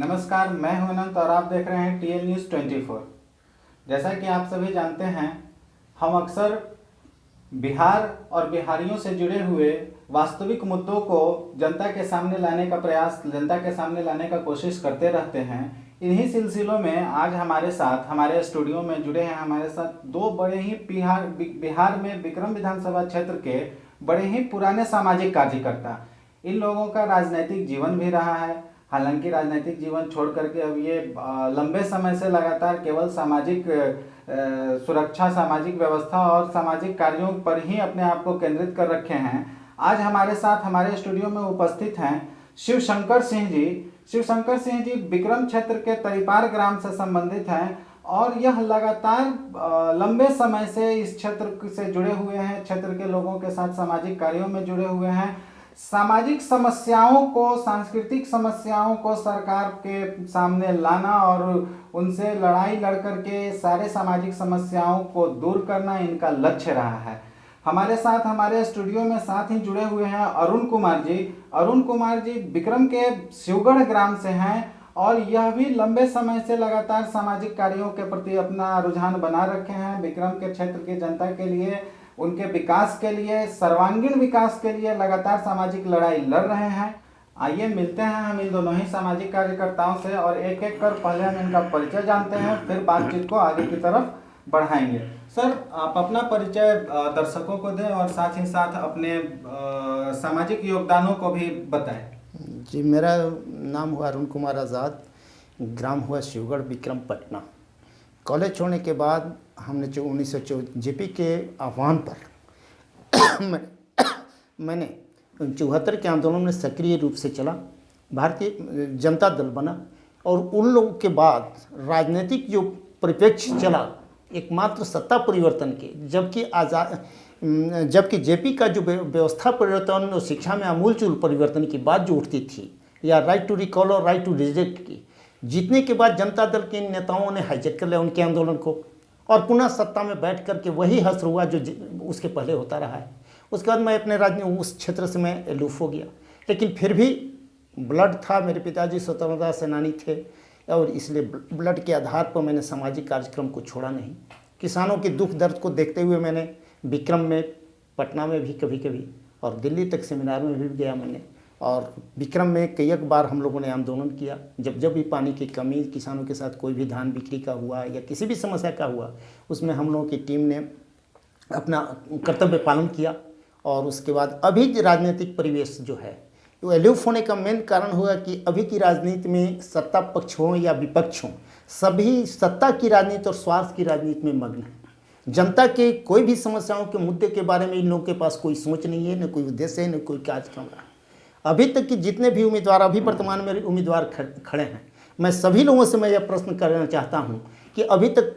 नमस्कार, मैं हूं अनंत और आप देख रहे हैं टीएल न्यूज़ 24। जैसा कि आप सभी जानते हैं, हम अक्सर बिहार और बिहारियों से जुड़े हुए वास्तविक मुद्दों को जनता के सामने लाने का प्रयास, जनता के सामने लाने का कोशिश करते रहते हैं। इन्हीं सिलसिलों में आज हमारे साथ, हमारे स्टूडियो में जुड़े हैं हमारे साथ दो बड़े ही बिहार में विक्रम विधानसभा क्षेत्र के बड़े ही पुराने सामाजिक कार्यकर्ता। इन लोगों का राजनीतिक जीवन भी रहा है। हालांकि राजनीतिक जीवन छोड़ करके अब ये लंबे समय से लगातार केवल सामाजिक सुरक्षा, सामाजिक व्यवस्था और सामाजिक कार्यों पर ही अपने आप को केंद्रित कर रखे हैं। आज हमारे साथ हमारे स्टूडियो में उपस्थित हैं शिवशंकर सिंह जी। शिवशंकर सिंह जी विक्रम क्षेत्र के तरीपार ग्राम से संबंधित हैं और यह लगातार लंबे समय से इस क्षेत्र से जुड़े हुए हैं, क्षेत्र के लोगों के साथ सामाजिक कार्यों में जुड़े हुए हैं। सामाजिक समस्याओं को, सांस्कृतिक समस्याओं को सरकार के सामने लाना और उनसे लड़ाई लड़ करके सारे सामाजिक समस्याओं को दूर करना इनका लक्ष्य रहा है। हमारे साथ हमारे स्टूडियो में साथ ही जुड़े हुए हैं अरुण कुमार जी। अरुण कुमार जी विक्रम के शिवगढ़ ग्राम से हैं और यह भी लंबे समय से लगातार सामाजिक कार्यों के प्रति अपना रुझान बना रखे हैं। विक्रम के क्षेत्र की जनता के लिए, उनके विकास के लिए, सर्वांगीण विकास के लिए लगातार सामाजिक लड़ाई लड़ रहे हैं। आइए मिलते हैं हम इन दोनों ही सामाजिक कार्यकर्ताओं से और एक एक कर पहले हम इनका परिचय जानते हैं, फिर बातचीत को आगे की तरफ बढ़ाएंगे। सर, आप अपना परिचय दर्शकों को दें और साथ ही साथ अपने सामाजिक योगदानों को भी बताएं। जी, मेरा नाम हुआ अरुण कुमार आज़ाद, ग्राम हुआ शिवगढ़, विक्रम, पटना। कॉलेज छोड़ने के बाद हमने 1974 जेपी के आह्वान पर मैंने 74 के आंदोलन में सक्रिय रूप से चला, भारतीय जनता दल बना और उन लोगों के बाद राजनीतिक जो परिप्रेक्ष्य चला एकमात्र सत्ता परिवर्तन के, जबकि जेपी का जो व्यवस्था परिवर्तन और शिक्षा में आमूलचूल परिवर्तन की बात जो उठती थी, या राइट टू रिकॉल और राइट टू रिजेक्ट की, जीतने के बाद जनता दल के नेताओं ने हाईजैक कर लिया उनके आंदोलन को और पुनः सत्ता में बैठ कर के वही हश्र हुआ जो उसके पहले होता रहा है। उसके बाद मैं अपने उस क्षेत्र से मैं एलूफ हो गया, लेकिन फिर भी ब्लड था, मेरे पिताजी स्वतंत्रता सेनानी थे और इसलिए ब्लड के आधार पर मैंने सामाजिक कार्यक्रम को छोड़ा नहीं। किसानों के दुख दर्द को देखते हुए मैंने विक्रम में, पटना में भी कभी कभी और दिल्ली तक सेमिनार में भी गया मैंने, और विक्रम में कई बार हम लोगों ने आंदोलन किया। जब भी पानी की कमी, किसानों के साथ कोई भी धान बिक्री का हुआ या किसी भी समस्या का हुआ, उसमें हम लोगों की टीम ने अपना कर्तव्य पालन किया। और उसके बाद अभी राजनीतिक परिवेश जो है वो एलूफ होने का मेन कारण हुआ कि अभी की राजनीति में सत्ता पक्ष हो या विपक्ष हो, सभी सत्ता की राजनीति और स्वार्थ की राजनीति में मग्न है। जनता के कोई भी समस्याओं के मुद्दे के बारे में इन लोगों के पास कोई सोच नहीं है, न कोई उद्देश्य है, न कोई कार्यक्रम रहा। अभी तक कि जितने भी उम्मीदवार, अभी वर्तमान में उम्मीदवार खड़े हैं, मैं सभी लोगों से मैं यह प्रश्न करना चाहता हूं कि अभी तक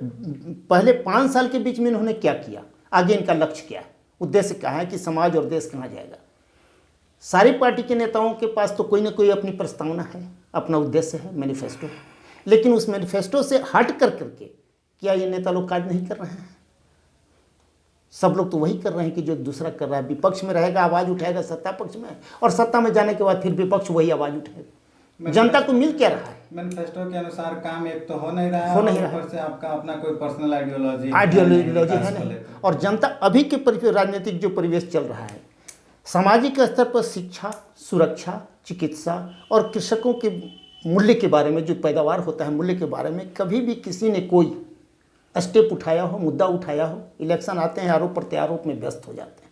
पहले 5 साल के बीच में इन्होंने क्या किया, आगे इनका लक्ष्य क्या है, उद्देश्य क्या है कि समाज और देश कहाँ जाएगा। सारी पार्टी के नेताओं के पास तो कोई ना कोई अपनी प्रस्तावना है, अपना उद्देश्य है, मैनिफेस्टो है, लेकिन उस मैनिफेस्टो से हट कर करके क्या ये नेता लोग कार्य नहीं कर रहे हैं? सब लोग तो वही कर रहे हैं कि जो दूसरा कर रहा है। विपक्ष में रहेगा, आवाज़ उठाएगा सत्ता पक्ष में, और सत्ता में जाने के बाद फिर विपक्ष वही आवाज़ उठाएगा। जनता को मिल क्या रहा है? मैनिफेस्टो के अनुसार काम एक तो हो नहीं रहा है, ऊपर से आपका अपना कोई पर्सनल आइडियोलॉजी है नहीं। और जनता अभी के राजनीतिक जो परिवेश चल रहा है, सामाजिक स्तर पर शिक्षा, सुरक्षा, चिकित्सा और कृषकों के मूल्य के बारे में, जो पैदावार होता है मूल्य के बारे में कभी भी किसी ने कोई स्टेप उठाया हो, मुद्दा उठाया हो। इलेक्शन आते हैं, आरोप प्रत्यारोप में व्यस्त हो जाते हैं,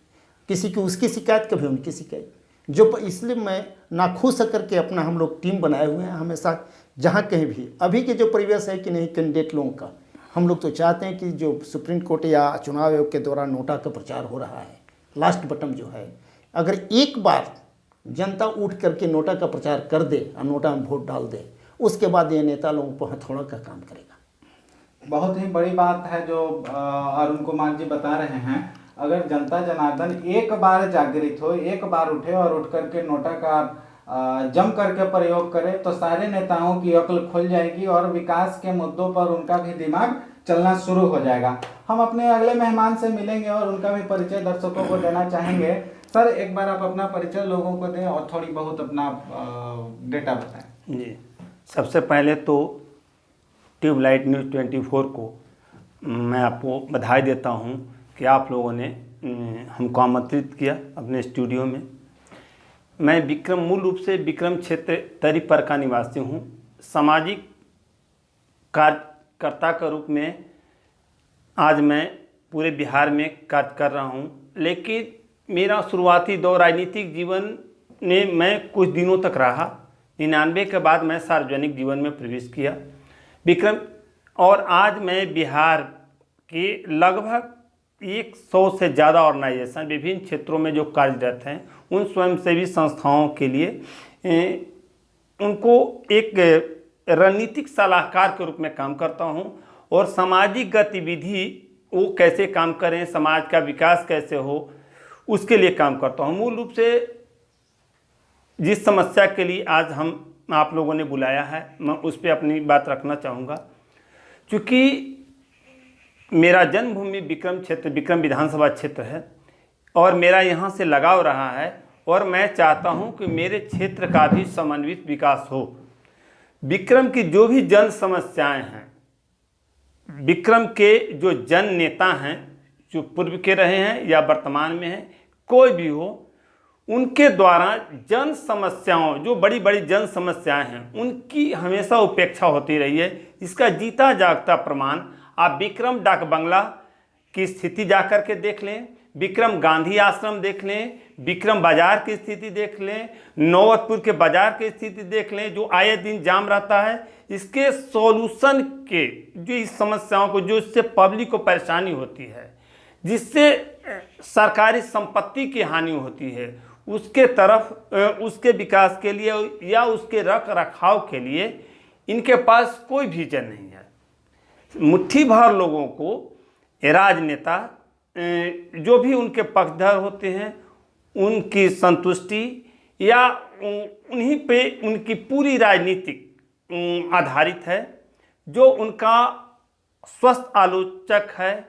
किसी की उसकी शिकायत, कभी उनकी शिकायत, जो इसलिए मैं नाखुश करके अपना हम लोग टीम बनाए हुए हैं हमेशा। जहाँ कहीं भी अभी के जो परिवेश है कि नहीं कैंडिडेट लोगों का, हम लोग तो चाहते हैं कि जो सुप्रीम कोर्ट या चुनाव आयोग के द्वारा नोटा का प्रचार हो रहा है, लास्ट बटन जो है, अगर एक बार जनता उठ करके नोटा का प्रचार कर दे और नोटा में वोट डाल दे, उसके बाद ये नेता लोगों को हथौड़ा का काम करेगा। बहुत ही बड़ी बात है जो अरुण कुमार जी बता रहे हैं। अगर जनता जनार्दन एक बार जागृत हो, एक बार उठे और उठ करके नोटा का जम करके प्रयोग करे, तो सारे नेताओं की अक्ल खुल जाएगी और विकास के मुद्दों पर उनका भी दिमाग चलना शुरू हो जाएगा। हम अपने अगले मेहमान से मिलेंगे और उनका भी परिचय दर्शकों को देना चाहेंगे। सर, एक बार आप अपना परिचय लोगों को दें और थोड़ी बहुत अपना डेटा बताएं। जी, सबसे पहले तो ट्यूबलाइट न्यूज़ 24 को मैं आपको बधाई देता हूं कि आप लोगों ने हमको आमंत्रित किया अपने स्टूडियो में। मैं मूल रूप से विक्रम क्षेत्र तरीपर का निवासी हूं। सामाजिक कार्यकर्ता के रूप में आज मैं पूरे बिहार में कार्य कर रहा हूं, लेकिन मेरा शुरुआती दौर राजनीतिक जीवन में मैं कुछ दिनों तक रहा। 99 के बाद मैं सार्वजनिक जीवन में प्रवेश किया विक्रम, और आज मैं बिहार के लगभग 100 से ज़्यादा ऑर्गेनाइजेशन विभिन्न क्षेत्रों में जो कार्यरत हैं उन स्वयंसेवी संस्थाओं के लिए उनको एक रणनीतिक सलाहकार के रूप में काम करता हूं, और सामाजिक गतिविधि वो कैसे काम करें, समाज का विकास कैसे हो, उसके लिए काम करता हूं। मूल रूप से जिस समस्या के लिए आज आप लोगों ने बुलाया है, मैं उस पर अपनी बात रखना चाहूँगा। चूँकि मेरा जन्मभूमि विक्रम विधानसभा क्षेत्र है और मेरा यहाँ से लगाव रहा है, और मैं चाहता हूँ कि मेरे क्षेत्र का भी समन्वित विकास हो। विक्रम की जो भी जन समस्याएं हैं, विक्रम के जो जन नेता हैं, जो पूर्व के रहे हैं या वर्तमान में हैं, कोई भी हो, उनके द्वारा जन समस्याओं, जो बड़ी बड़ी जन समस्याएं हैं, उनकी हमेशा उपेक्षा होती रही है। इसका जीता जागता प्रमाण आप विक्रम डाक बंगला की स्थिति जाकर के देख लें, विक्रम गांधी आश्रम देख लें, विक्रम बाजार की स्थिति देख लें, नौबतपुर के बाजार की स्थिति देख लें, जो आए दिन जाम रहता है। इसके सॉल्यूशन के जो इस समस्याओं को, जो इससे पब्लिक को परेशानी होती है, जिससे सरकारी संपत्ति की हानि होती है, उसके तरफ उसके विकास के लिए या उसके रख रखाव के लिए इनके पास कोई विजन नहीं है। मुट्ठी भर लोगों को राजनेता जो भी उनके पक्षधर होते हैं, उनकी संतुष्टि या उन्हीं पे उनकी पूरी राजनीतिक आधारित है। जो उनका स्वस्थ आलोचक है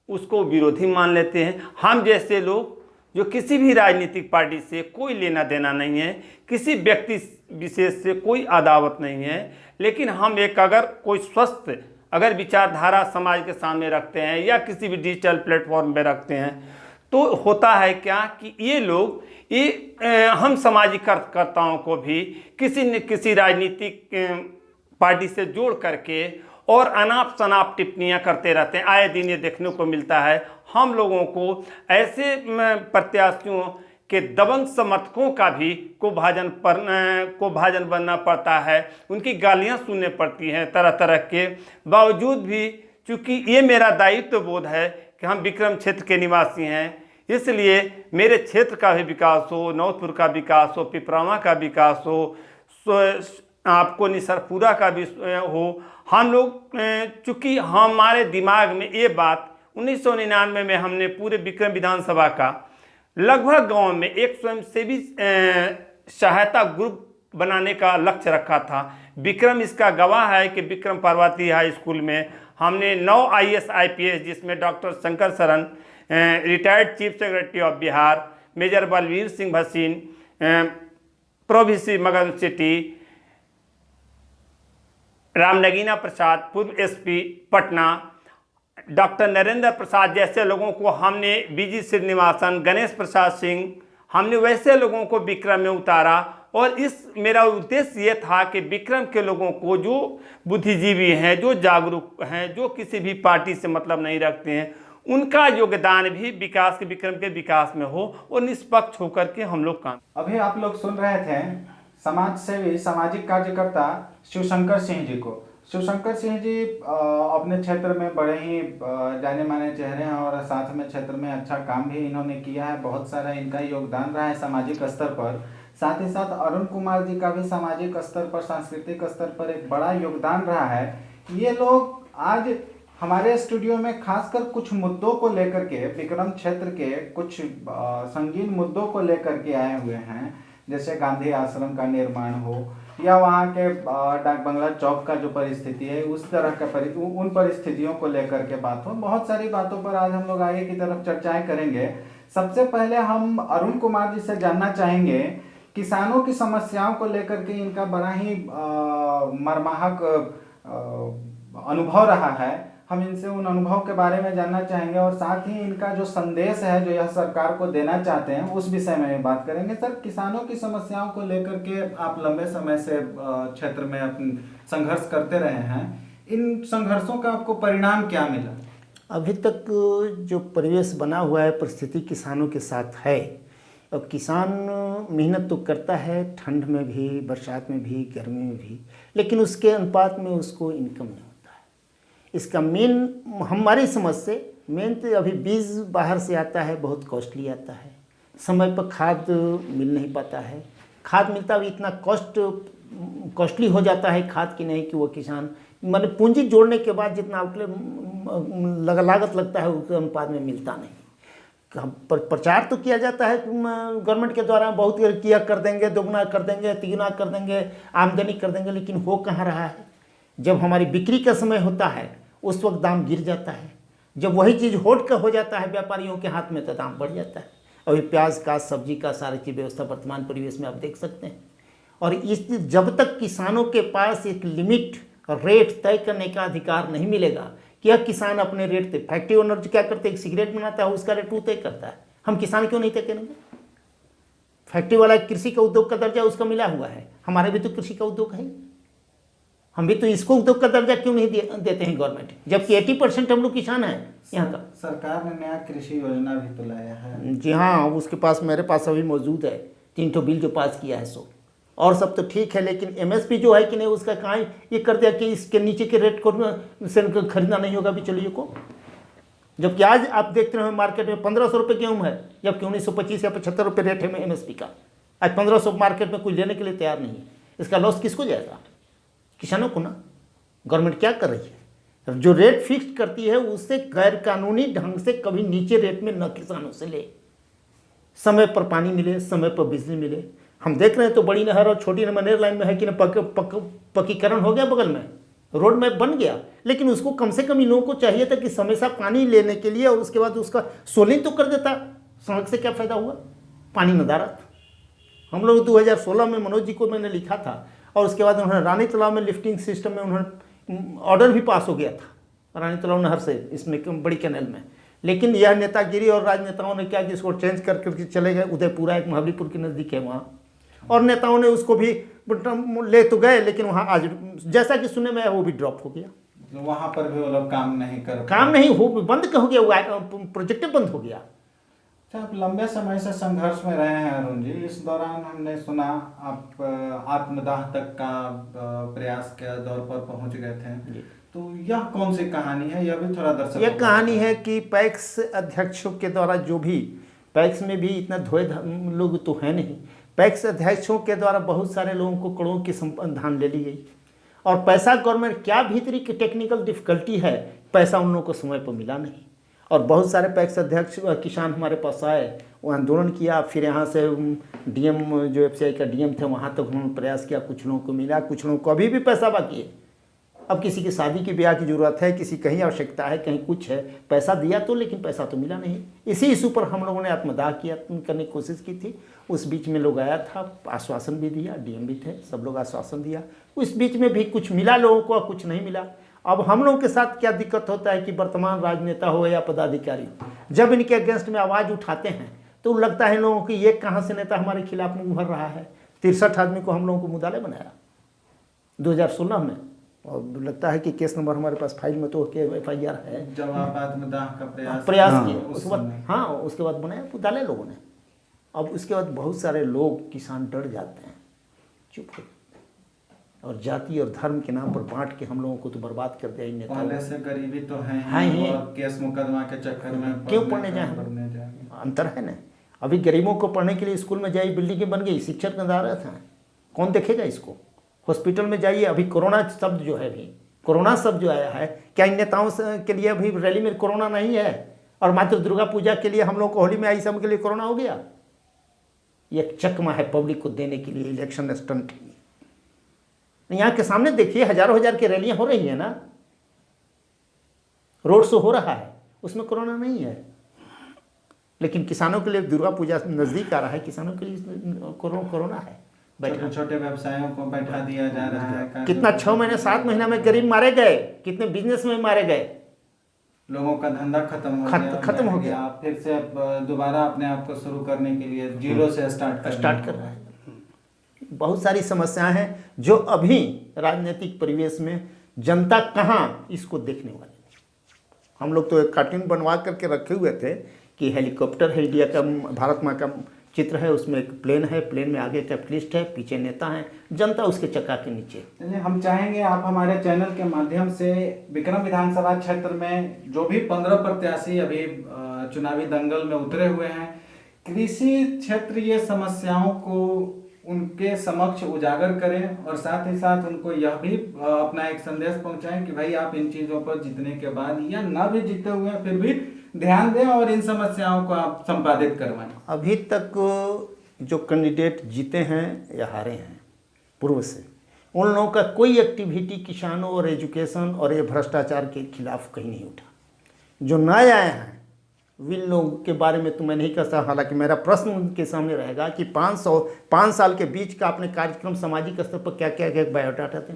उसको विरोधी मान लेते हैं। हम जैसे लोग जो किसी भी राजनीतिक पार्टी से कोई लेना देना नहीं है, किसी व्यक्ति विशेष से कोई अदावत नहीं है, लेकिन हम एक अगर कोई स्वस्थ अगर विचारधारा समाज के सामने रखते हैं या किसी भी डिजिटल प्लेटफॉर्म पे रखते हैं, तो होता है क्या कि ये लोग हम सामाजिक कार्यकर्ताओं को भी किसी न किसी राजनीतिक पार्टी से जोड़ करके और अनाप शनाप टिप्पणियां करते रहते हैं। आए दिन ये देखने को मिलता है। हम लोगों को ऐसे प्रत्याशियों के दबंग समर्थकों का भी को भाजन बनना पड़ता है, उनकी गालियां सुनने पड़ती हैं तरह तरह के। बावजूद भी चूँकि ये मेरा दायित्व बोध है कि हम विक्रम क्षेत्र के निवासी हैं, इसलिए मेरे क्षेत्र का भी विकास हो, नौतपुर का विकास हो, पिपरावा का विकास हो, आपको निसरपुरा का भी हो। हम लोग चूँकि हमारे दिमाग में ये बात 1999 में हमने पूरे विक्रम विधानसभा का लगभग गांव में एक स्वयंसेवी सहायता ग्रुप बनाने का लक्ष्य रखा था। विक्रम इसका गवाह है कि विक्रम पार्वती हाई स्कूल में हमने 9 IAS IPS, जिसमें doctor Shankar Sharan, retired chief secretary of Bihar, major Balvir Singh Bhasin, प्रोभिसी मगन सिटी, रामनगीना प्रसाद, पूर्व SP पटना, डॉक्टर नरेंद्र प्रसाद जैसे लोगों को हमने, BG श्रीनिवासन, गणेश प्रसाद सिंह, हमने वैसे लोगों को विक्रम में उतारा। और इस मेरा उद्देश्य ये था कि विक्रम के लोगों को, जो बुद्धिजीवी हैं, जो जागरूक हैं, जो किसी भी पार्टी से मतलब नहीं रखते हैं, उनका योगदान भी विक्रम के विकास में हो और निष्पक्ष होकर के हम लोग काम। अभी आप लोग सुन रहे थे समाज सेवी सामाजिक कार्यकर्ता शिवशंकर सिंह जी को। शिवशंकर सिंह जी अपने क्षेत्र में बड़े ही जाने माने चेहरे हैं और साथ में क्षेत्र में अच्छा काम भी इन्होंने किया है। बहुत सारा इनका योगदान रहा है सामाजिक स्तर पर। साथ ही साथ अरुण कुमार जी का भी सामाजिक स्तर पर, सांस्कृतिक स्तर पर एक बड़ा योगदान रहा है। ये लोग आज हमारे स्टूडियो में खासकर कुछ मुद्दों को लेकर के, विक्रम क्षेत्र के कुछ संगीन मुद्दों को लेकर के आए हुए हैं, जैसे गांधी आश्रम का निर्माण हो या वहाँ के डाक बंगला चौक का जो परिस्थिति है, उस तरह का उन परिस्थितियों को लेकर के बात हो। बहुत सारी बातों पर आज हम लोग आगे की तरफ चर्चाएं करेंगे। सबसे पहले हम अरुण कुमार जी से जानना चाहेंगे किसानों की समस्याओं को लेकर के इनका बड़ा ही मर्माहक अनुभव रहा है। हम इनसे उन अनुभव के बारे में जानना चाहेंगे और साथ ही इनका जो संदेश है जो यह सरकार को देना चाहते हैं उस विषय में बात करेंगे। सर, किसानों की समस्याओं को लेकर के आप लंबे समय से क्षेत्र में अपने संघर्ष करते रहे हैं, इन संघर्षों का आपको परिणाम क्या मिला? अभी तक जो परिवेश बना हुआ है, परिस्थिति किसानों के साथ है। अब किसान मेहनत तो करता है, ठंड में भी, बरसात में भी, गर्मी में भी, लेकिन उसके अनुपात में उसको इनकम नहीं होता है। इसका मेन हमारी समझ से मेन तो अभी बीज बाहर से आता है, बहुत कॉस्टली आता है, समय पर खाद मिल नहीं पाता है। खाद मिलता भी इतना कॉस्टली हो जाता है खाद की नहीं कि वो किसान मतलब पूंजी जोड़ने के बाद जितना आउटले लागत लगता है उसके अनुपात में मिलता नहीं। प्रचार तो किया जाता है गवर्नमेंट के द्वारा, बहुत किया कर देंगे, दोगुना कर देंगे, तिगुना कर देंगे, आमदनी कर देंगे, लेकिन हो कहाँ रहा है। जब हमारी बिक्री का समय होता है उस वक्त दाम गिर जाता है, जब वही चीज़ होट का हो जाता है व्यापारियों के हाथ में तो दाम बढ़ जाता है। अभी प्याज का, सब्जी का, सारी की व्यवस्था वर्तमान परिवेश में आप देख सकते हैं। और इस जब तक किसानों के पास एक लिमिट रेट तय करने का अधिकार नहीं मिलेगा कि यह किसान अपने रेट तय, फैक्ट्री ओनर क्या करते हैं, एक सिगरेट बनाता है उसका रेट वो तय करता है, हम किसान क्यों नहीं तय करेंगे? फैक्ट्री वाला कृषि का उद्योग का दर्जा उसका मिला हुआ है, हमारे भी तो कृषि का उद्योग है, हम भी तो इसको उद्योग का दर्जा क्यों नहीं देते हैं गवर्नमेंट, जबकि 80% हम लोग किसान हैं यहाँ का। सरकार ने नया कृषि योजना भी तो लाया है। जी हाँ, उसके पास मेरे पास अभी मौजूद है 3 बिल जो पास किया है सो, और सब तो ठीक है, लेकिन एमएसपी जो है कि नहीं उसका कहाँ ये कर दिया कि इसके नीचे के रेट को से खरीदना नहीं होगा भी चलिए को। जबकि आज आप देखते रहे मार्केट में 1500 रुपये गेहूँ है, जबकि 1925 या 75 रुपये रेट है एमएसपी का। आज 1500 मार्केट में कोई लेने के लिए तैयार नहीं है। इसका लॉस किसको जाएगा? किसानों को ना। गवर्नमेंट क्या कर रही है, जो रेट फिक्स करती है उससे गैर कानूनी ढंग से कभी नीचे रेट में न किसानों से ले, समय पर पानी मिले, समय पर बिजली मिले। हम देख रहे हैं तो बड़ी नहर और छोटी मनेर लाइन में है कि ना पक्कीकरण हो गया, बगल में रोड में बन गया, लेकिन उसको कम से कम इन लोगों को चाहिए था कि समय से पानी लेने के लिए, और उसके बाद उसका सोलिंग तो कर देता। सड़क से क्या फ़ायदा हुआ, पानी नदारत। हम लोग 2016 में मनोज जी को मैंने लिखा था, और उसके बाद उन्होंने रानी तालाब में लिफ्टिंग सिस्टम में उन्होंने ऑर्डर भी पास हो गया था रानी तालाब नहर से, इसमें बड़ी कैनल में। लेकिन यह नेतागिरी और राजनेताओं ने क्या कि इसको चेंज करके चले गए। उदयपुरा एक महाबलीपुर के नज़दीक है वहाँ, और नेताओं ने उसको भी ले तो गए, लेकिन वहाँ आज जैसा कि सुने में वो भी ड्रॉप हो गया। वहाँ पर भी वो लोग काम नहीं हो, बंद हो गया, प्रोजेक्ट बंद हो गया। आप लंबे समय से संघर्ष में रहे हैं अरुण जी। इस दौरान हमने सुना आप आत्मदाह तक का प्रयास के दौर पर पहुंच गए थे, तो यह कौन सी कहानी है? यह भी थोड़ा दर्शक। यह कहानी है कि पैक्स अध्यक्षों के द्वारा, जो भी पैक्स में भी इतना धोए लोग तो है नहीं, पैक्स अध्यक्षों के द्वारा बहुत सारे लोगों को करोड़ों की धान ले ली गई, और पैसा गवर्नमेंट क्या भीतरी की टेक्निकल डिफिकल्टी है, पैसा उन लोगों को समय पर मिला नहीं। और बहुत सारे पैक्स अध्यक्ष किसान हमारे पास आए, वो आंदोलन किया, फिर यहाँ से डीएम जो एफसीआई का डीएम थे वहाँ तक उन्होंने प्रयास किया, कुछ लोगों को मिला, कुछ लोगों को अभी भी पैसा बाकी है। अब किसी की शादी की ब्याह की ज़रूरत है, किसी कहीं आवश्यकता है, कहीं कुछ है, पैसा दिया तो, लेकिन पैसा तो मिला नहीं। इसी इशू पर हम लोगों ने आत्मदाह किया करने की कोशिश की थी। उस बीच में लोग आया था, आश्वासन भी दिया, डीएम भी थे, सब लोग आश्वासन दिया। उस बीच में भी कुछ मिला लोगों को, कुछ नहीं मिला। अब हम लोगों के साथ क्या दिक्कत होता है कि वर्तमान राजनेता हो या पदाधिकारी, जब इनके अगेंस्ट में आवाज़ उठाते हैं तो लगता है लोगों की ये कहाँ से नेता हमारे खिलाफ में उभर रहा है। 63 आदमी को हम लोगों को मुदाले बनाया 2016 में, और लगता है कि केस नंबर हमारे पास फाइल में तो FIR है। जब आप आत्मदाह का प्रयास किया उसके बाद, हाँ उसके बाद बनाया मुदाले लोगों ने। अब उसके बाद बहुत सारे लोग किसान डर जाते हैं, चुप हो, और जाति और धर्म के नाम पर बांट के हम लोगों को तो बर्बाद कर दिया इन नेताओं। पहले से गरीबी तो है ही, और केस मुकदमा के चक्कर में क्यों पढ़ने जाए? अंतर है ना। अभी गरीबों को पढ़ने के लिए स्कूल में जाइए, बिल्डिंगें बन गई, शिक्षक नदारत हैं, कौन देखेगा इसको? हॉस्पिटल में जाइए, अभी कोरोना शब्द जो है, अभी कोरोना शब्द जो आया है, क्या इन नेताओं के लिए अभी रैली में कोरोना नहीं है? और मात्र दुर्गा पूजा के लिए हम लोग को, होली में आई सब के लिए कोरोना हो गया? ये चकमा है पब्लिक को देने के लिए, इलेक्शन स्टंट। यहाँ के सामने देखिए हजारों हजार की रैलियां हो रही है ना, रोड शो हो रहा है, उसमें कोरोना नहीं है। लेकिन किसानों के लिए दुर्गा पूजा नज़दीक आ रहा है, किसानों के लिए कोरोना है। छोटे छोटे व्यवसायों को बैठा दिया जा रहा है। कितना 6 महीने 7 महीना में गरीब मारे गए, कितने बिजनेस में मारे गए, लोगों का धंधा खत्म हो गया। आप फिर से दोबारा अपने आप को शुरू करने के लिए जीरो से स्टार्ट कर रहा है। बहुत सारी समस्याएं हैं जो अभी राजनीतिक परिवेश में जनता कहाँ इसको देखने वाली है। हम लोग तो एक कार्टून बनवा करके रखे हुए थे कि हेलीकॉप्टर है, इंडिया का भारत माँ का चित्र है, उसमें एक प्लेन है, प्लेन में आगे कैपिटलिस्ट है, पीछे नेता है, जनता उसके चक्का के नीचे। चलिए, हम चाहेंगे आप हमारे चैनल के माध्यम से विक्रम विधानसभा क्षेत्र में जो भी 15 प्रत्याशी अभी चुनावी दंगल में उतरे हुए हैं, कृषि क्षेत्रीय समस्याओं को उनके समक्ष उजागर करें और साथ ही साथ उनको यह भी अपना एक संदेश पहुंचाएं कि भाई आप इन चीजों पर जीतने के बाद या ना भी जीते हुए हैं फिर भी ध्यान दें और इन समस्याओं को आप संपादित करवाएं। अभी तक जो कैंडिडेट जीते हैं या हारे हैं पूर्व से, उन लोगों का कोई एक्टिविटी किसानों और एजुकेशन और ये भ्रष्टाचार के खिलाफ कहीं नहीं उठा। जो नए आए हैं विन लोगों के बारे में तो मैं नहीं कह सकता, हालांकि मेरा प्रश्न उनके सामने रहेगा कि 5 साल के बीच का आपने कार्यक्रम सामाजिक स्तर पर क्या क्या क्या बायोडाटा थे,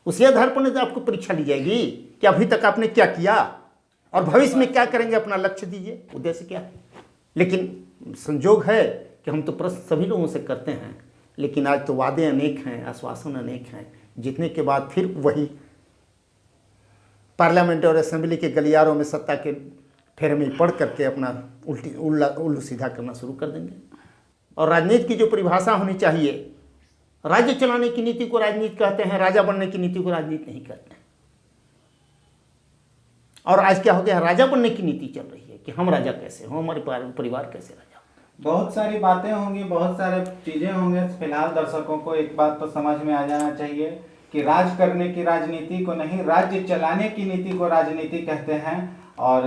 उसी आधार पर आपको परीक्षा ली जाएगी कि अभी तक आपने क्या किया और भविष्य में क्या करेंगे, अपना लक्ष्य दीजिए, उद्देश्य क्या है। लेकिन संजोग है कि हम तो प्रश्न सभी लोगों से करते हैं, लेकिन आज तो वादे अनेक हैं, आश्वासन अनेक हैं, जीतने के बाद फिर वही पार्लियामेंट और असेंबली के गलियारों में सत्ता के फेरे में पढ़ करके अपना उल्लू सीधा करना शुरू कर देंगे। और राजनीति की जो परिभाषा होनी चाहिए, राज्य चलाने की नीति को राजनीति कहते हैं, राजा बनने की नीति को राजनीति नहीं कहते हैं। और आज क्या हो गया, राजा बनने की नीति चल रही है कि हम राजा कैसे हो, हमारे परिवार कैसे राजा। बहुत सारी बातें होंगी, बहुत सारे चीजें होंगे। फिलहाल दर्शकों को एक बात तो समझ में आ जाना चाहिए कि राज करने की राजनीति को नहीं, राज्य चलाने की नीति को राजनीति कहते हैं। और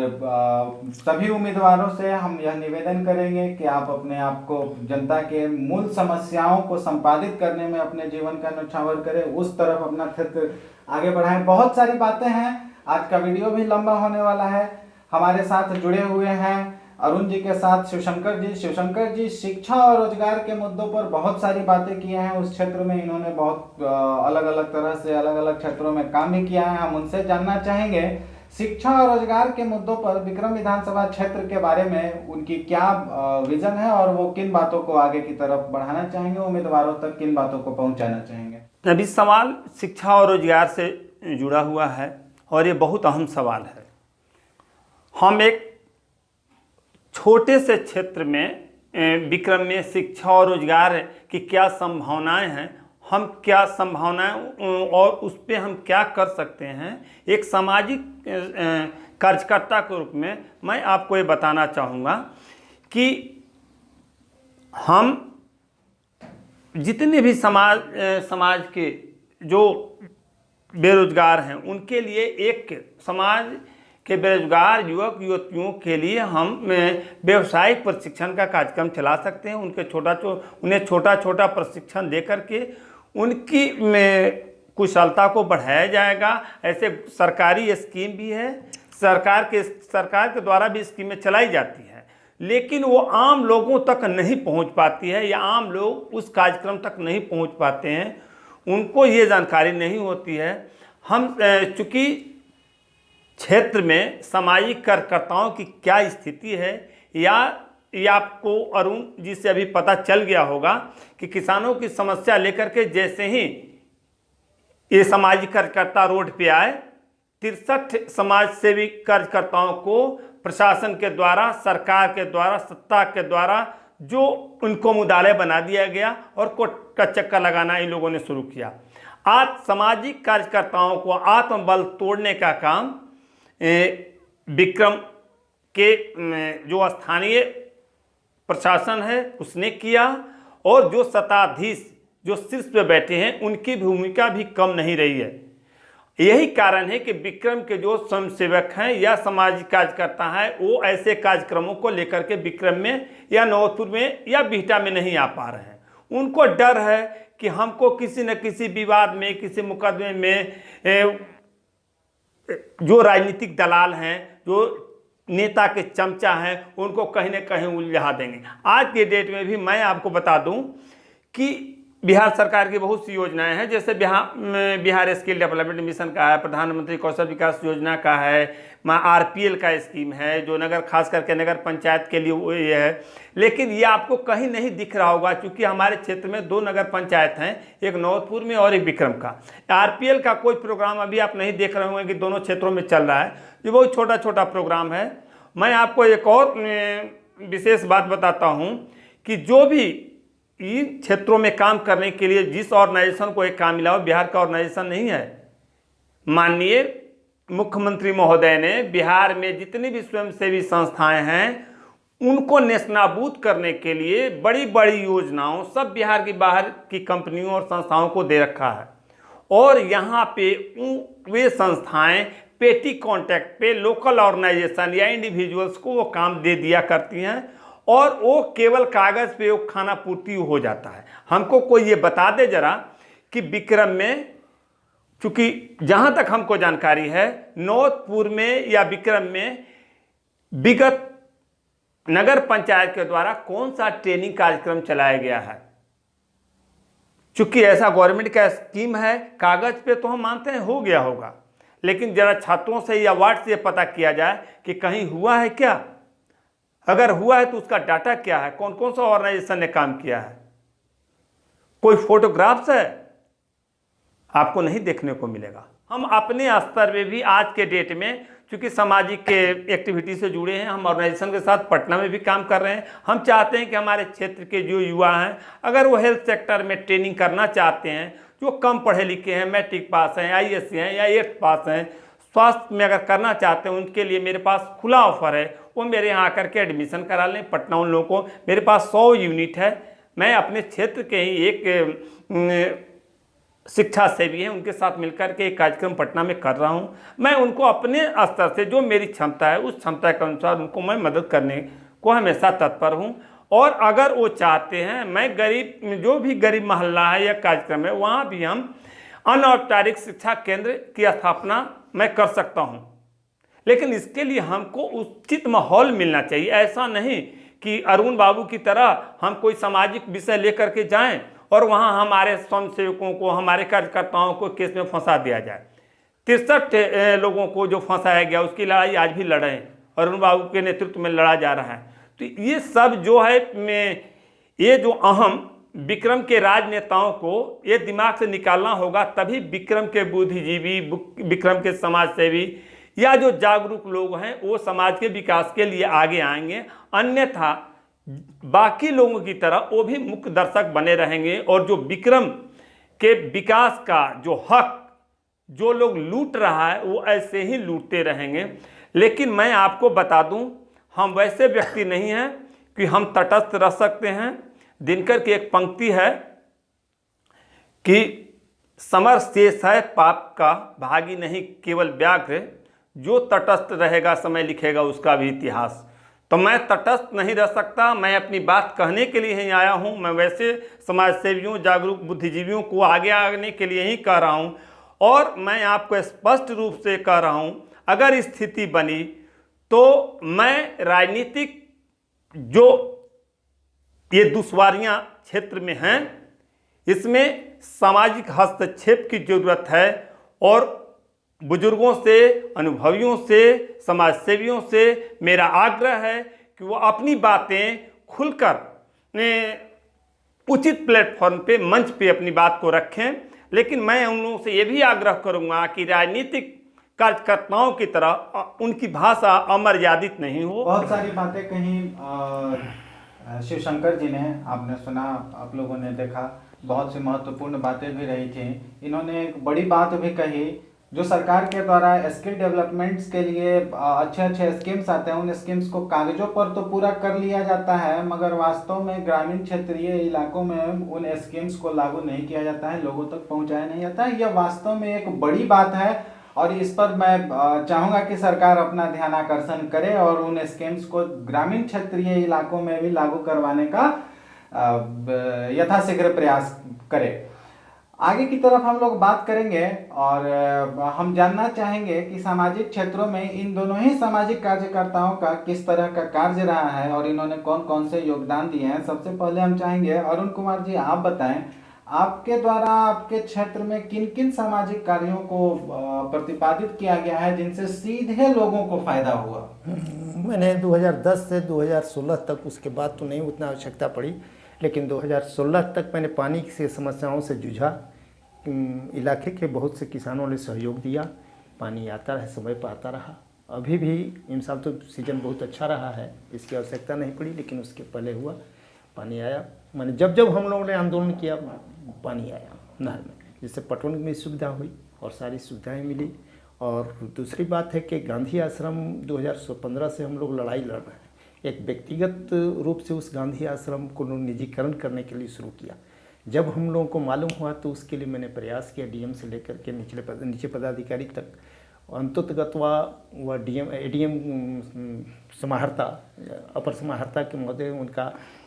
सभी उम्मीदवारों से हम यह निवेदन करेंगे कि आप अपने आप को जनता के मूल समस्याओं को संपादित करने में अपने जीवन का न्यौछावर करें, उस तरफ अपना क्षेत्र आगे बढ़ाएं। बहुत सारी बातें हैं, आज का वीडियो भी लंबा होने वाला है। हमारे साथ जुड़े हुए हैं अरुण जी के साथ शिवशंकर जी। शिवशंकर जी शिक्षा और रोजगार के मुद्दों पर बहुत सारी बातें किए हैं। उस क्षेत्र में इन्होंने बहुत अलग अलग तरह से अलग अलग क्षेत्रों में काम भी किया है। हम उनसे जानना चाहेंगे शिक्षा और रोजगार के मुद्दों पर विक्रम विधानसभा क्षेत्र के बारे में उनकी क्या विजन है और वो किन बातों को आगे की तरफ बढ़ाना चाहेंगे, उम्मीदवारों तक किन बातों को पहुंचाना चाहेंगे। अभी सवाल शिक्षा और रोजगार से जुड़ा हुआ है और ये बहुत अहम सवाल है। हम एक छोटे से क्षेत्र में विक्रम में शिक्षा और रोजगार की क्या संभावनाएं हैं, हम क्या संभावनाएं और उस पर हम क्या कर सकते हैं, एक सामाजिक कार्यकर्ता के रूप में मैं आपको ये बताना चाहूँगा कि हम जितने भी समाज के जो बेरोजगार हैं उनके लिए, एक समाज के बेरोजगार युवक युवतियों के लिए हम व्यवसायिक प्रशिक्षण का कार्यक्रम चला सकते हैं। उन्हें छोटा छोटा प्रशिक्षण दे करके उनकी कुशलता को बढ़ाया जाएगा। ऐसे सरकारी स्कीम भी है, सरकार के द्वारा भी स्कीमें चलाई जाती है, लेकिन वो आम लोगों तक नहीं पहुंच पाती है या आम लोग उस कार्यक्रम तक नहीं पहुंच पाते हैं, उनको ये जानकारी नहीं होती है। हम चूँकि क्षेत्र में सामाजिक कार्यकर्ताओं की क्या स्थिति है, या ये आपको अरुण जी से अभी पता चल गया होगा कि किसानों की समस्या लेकर के जैसे ही ये सामाजिक कार्यकर्ता रोड पे आए, 63 समाज सेवी कार्यकर्ताओं को प्रशासन के द्वारा, सरकार के द्वारा, सत्ता के द्वारा जो उनको मुद्दालय बना दिया गया और कोर्ट का चक्कर लगाना इन लोगों ने शुरू किया। आज सामाजिक कार्यकर्ताओं को आत्मबल तोड़ने का काम विक्रम के जो स्थानीय प्रशासन है उसने किया, और जो सत्ताधीश जो शीर्ष पे बैठे हैं उनकी भूमिका भी कम नहीं रही है। यही कारण है कि विक्रम के जो स्वयंसेवक हैं या सामाजिक कार्यकर्ता हैं वो ऐसे कार्यक्रमों को लेकर के विक्रम में या नौतपुर में या बिहटा में नहीं आ पा रहे हैं। उनको डर है कि हमको किसी न किसी विवाद में, किसी मुकदमे में जो राजनीतिक दलाल हैं, जो नेता के चमचा हैं उनको कहीं ना कहीं उलझा देंगे। आज के डेट में भी मैं आपको बता दूं कि बिहार सरकार की बहुत सी योजनाएं हैं, जैसे बिहार स्किल डेवलपमेंट मिशन का है, प्रधानमंत्री कौशल विकास योजना का है, RPL का स्कीम है जो नगर खास करके नगर पंचायत के लिए वो ये है। लेकिन ये आपको कहीं नहीं दिख रहा होगा क्योंकि हमारे क्षेत्र में 2 नगर पंचायत हैं, एक नौतपुर में और एक विक्रम का। RPL का कोई प्रोग्राम अभी आप नहीं देख रहे होंगे कि दोनों क्षेत्रों में चल रहा है, ये बहुत छोटा छोटा प्रोग्राम है। मैं आपको एक और विशेष बात बताता हूँ कि जो भी इन क्षेत्रों में काम करने के लिए जिस ऑर्गेनाइजेशन को एक काम मिला हो, बिहार का ऑर्गेनाइजेशन नहीं है। माननीय मुख्यमंत्री महोदय ने बिहार में जितनी भी स्वयंसेवी संस्थाएं हैं उनको नेस्तनाबूद करने के लिए बड़ी बड़ी योजनाओं सब बिहार की बाहर की कंपनियों और संस्थाओं को दे रखा है। और यहाँ पे वे संस्थाएं पेटी कॉन्ट्रैक्ट पे लोकल ऑर्गेनाइजेशन या इंडिविजुअल्स को वो काम दे दिया करती हैं और वो केवल कागज़ पे वो खाना पूर्ति हो जाता है। हमको कोई ये बता दे जरा कि विक्रम में, चूँकि जहाँ तक हमको जानकारी है नौतपुर में या विक्रम में विगत नगर पंचायत के द्वारा कौन सा ट्रेनिंग कार्यक्रम चलाया गया है। चूँकि ऐसा गवर्नमेंट का स्कीम है, कागज़ पे तो हम मानते हैं हो गया होगा, लेकिन जरा छात्रों से या वार्ड से पता किया जाए कि कहीं हुआ है क्या, अगर हुआ है तो उसका डाटा क्या है, कौन कौन सा ऑर्गेनाइजेशन ने काम किया है। कोई फोटोग्राफ्स है आपको नहीं देखने को मिलेगा। हम अपने स्तर पे भी आज के डेट में चूँकि सामाजिक के एक्टिविटी से जुड़े हैं, हम ऑर्गेनाइजेशन के साथ पटना में भी काम कर रहे हैं। हम चाहते हैं कि हमारे क्षेत्र के जो युवा हैं अगर वो हेल्थ सेक्टर में ट्रेनिंग करना चाहते हैं, जो कम पढ़े लिखे हैं, मैट्रिक पास हैं, ISC हैं या 8th पास हैं, स्वास्थ्य में अगर करना चाहते हैं, उनके लिए मेरे पास खुला ऑफर है, वो मेरे यहाँ आकर के एडमिशन करा लें। पटना उन लोगों को, मेरे पास 100 यूनिट है। मैं अपने क्षेत्र के ही एक शिक्षा सेवी हैं उनके साथ मिलकर के एक कार्यक्रम पटना में कर रहा हूँ। मैं उनको अपने स्तर से जो मेरी क्षमता है उस क्षमता के अनुसार उनको मैं मदद करने को हमेशा तत्पर हूँ। और अगर वो चाहते हैं, मैं गरीब जो भी गरीब मोहल्ला है या कार्यक्रम है वहाँ भी हम अनौपचारिक शिक्षा केंद्र की स्थापना मैं कर सकता हूँ, लेकिन इसके लिए हमको उचित माहौल मिलना चाहिए। ऐसा नहीं कि अरुण बाबू की तरह हम कोई सामाजिक विषय लेकर के जाएं और वहाँ हमारे स्वयंसेवकों को, हमारे कार्यकर्ताओं को केस में फंसा दिया जाए। 63 लोगों को जो फंसाया गया उसकी लड़ाई आज भी लड़ रहे हैं, अरुण बाबू के नेतृत्व में लड़ा जा रहा है। तो ये सब जो है ये जो अहम विक्रम के राजनेताओं को ये दिमाग से निकालना होगा, तभी विक्रम के बुद्धिजीवी, विक्रम के समाज सेवी या जो जागरूक लोग हैं वो समाज के विकास के लिए आगे आएंगे। अन्यथा बाकी लोगों की तरह वो भी मुख्य दर्शक बने रहेंगे और जो विक्रम के विकास का जो हक जो लोग लूट रहा है वो ऐसे ही लूटते रहेंगे। लेकिन मैं आपको बता दूं, हम वैसे व्यक्ति नहीं हैं कि हम तटस्थ रह सकते हैं। दिनकर की एक पंक्ति है कि समर शेष है पाप का, भागी नहीं केवल व्याघ्र, जो तटस्थ रहेगा समय लिखेगा उसका भी इतिहास। तो मैं तटस्थ नहीं रह सकता, मैं अपनी बात कहने के लिए ही आया हूँ। मैं वैसे समाज सेवियों, जागरूक बुद्धिजीवियों को आगे आने के लिए ही कह रहा हूँ। और मैं आपको स्पष्ट रूप से कह रहा हूँ, अगर स्थिति बनी तो मैं राजनीतिक जो ये दुश्वारियाँ क्षेत्र में हैं इसमें सामाजिक हस्तक्षेप की ज़रूरत है और बुजुर्गों से, अनुभवियों से, समाज सेवियों से मेरा आग्रह है कि वो अपनी बातें खुलकर उचित प्लेटफॉर्म पे, मंच पे अपनी बात को रखें। लेकिन मैं उन लोगों से ये भी आग्रह करूंगा कि राजनीतिक कार्यकर्ताओं की तरह उनकी भाषा अमर्यादित नहीं हो। बहुत सारी बातें कहीं शिवशंकर जी ने, आपने सुना, आप लोगों ने देखा, बहुत सी महत्वपूर्ण बातें भी रही थी। इन्होंने एक बड़ी बात भी कही, जो सरकार के द्वारा स्किल डेवलपमेंट्स के लिए अच्छे अच्छे स्कीम्स आते हैं, उन स्कीम्स को कागजों पर तो पूरा कर लिया जाता है, मगर वास्तव में ग्रामीण क्षेत्रीय इलाकों में उन स्कीम्स को लागू नहीं किया जाता है, लोगों तक पहुंचाया नहीं जाता है। यह वास्तव में एक बड़ी बात है और इस पर मैं चाहूँगा कि सरकार अपना ध्यान आकर्षण करे और उन स्कीम्स को ग्रामीण क्षेत्रीय इलाकों में भी लागू करवाने का यथाशीघ्र प्रयास करे। आगे की तरफ हम लोग बात करेंगे और हम जानना चाहेंगे कि सामाजिक क्षेत्रों में इन दोनों ही सामाजिक कार्यकर्ताओं का किस तरह का कार्य रहा है और इन्होंने कौन कौन से योगदान दिए हैं। सबसे पहले हम चाहेंगे अरुण कुमार जी, आप बताएं, आपके द्वारा आपके क्षेत्र में किन किन सामाजिक कार्यों को प्रतिपादित किया गया है जिनसे सीधे लोगों को फायदा हुआ। मैंने 2010 से 2016 तक, उसके बाद तो नहीं उतना आवश्यकता पड़ी, लेकिन 2016 तक मैंने पानी से समस्याओं से जूझा। इलाके के बहुत से किसानों ने सहयोग दिया, पानी आता रहा, समय पर आता रहा। अभी भी इन साल तो सीजन बहुत अच्छा रहा है, इसकी आवश्यकता नहीं पड़ी, लेकिन उसके पहले हुआ, पानी आया। मैंने जब जब हम लोगों ने आंदोलन किया पानी आया नहर में, जिससे पटवन में सुविधा हुई और सारी सुविधाएँ मिली। और दूसरी बात है कि गांधी आश्रम 2015 से हम लोग लड़ाई लड़ रहे हैं। एक व्यक्तिगत रूप से उस गांधी आश्रम को निजीकरण करने के लिए शुरू किया। जब हम लोगों को मालूम हुआ तो उसके लिए मैंने प्रयास किया, डीएम से लेकर के नीचे पदाधिकारी तक। अंततगतवा वह एडीएम समाहर्ता, अपर समाहर्ता के महोदय, उनका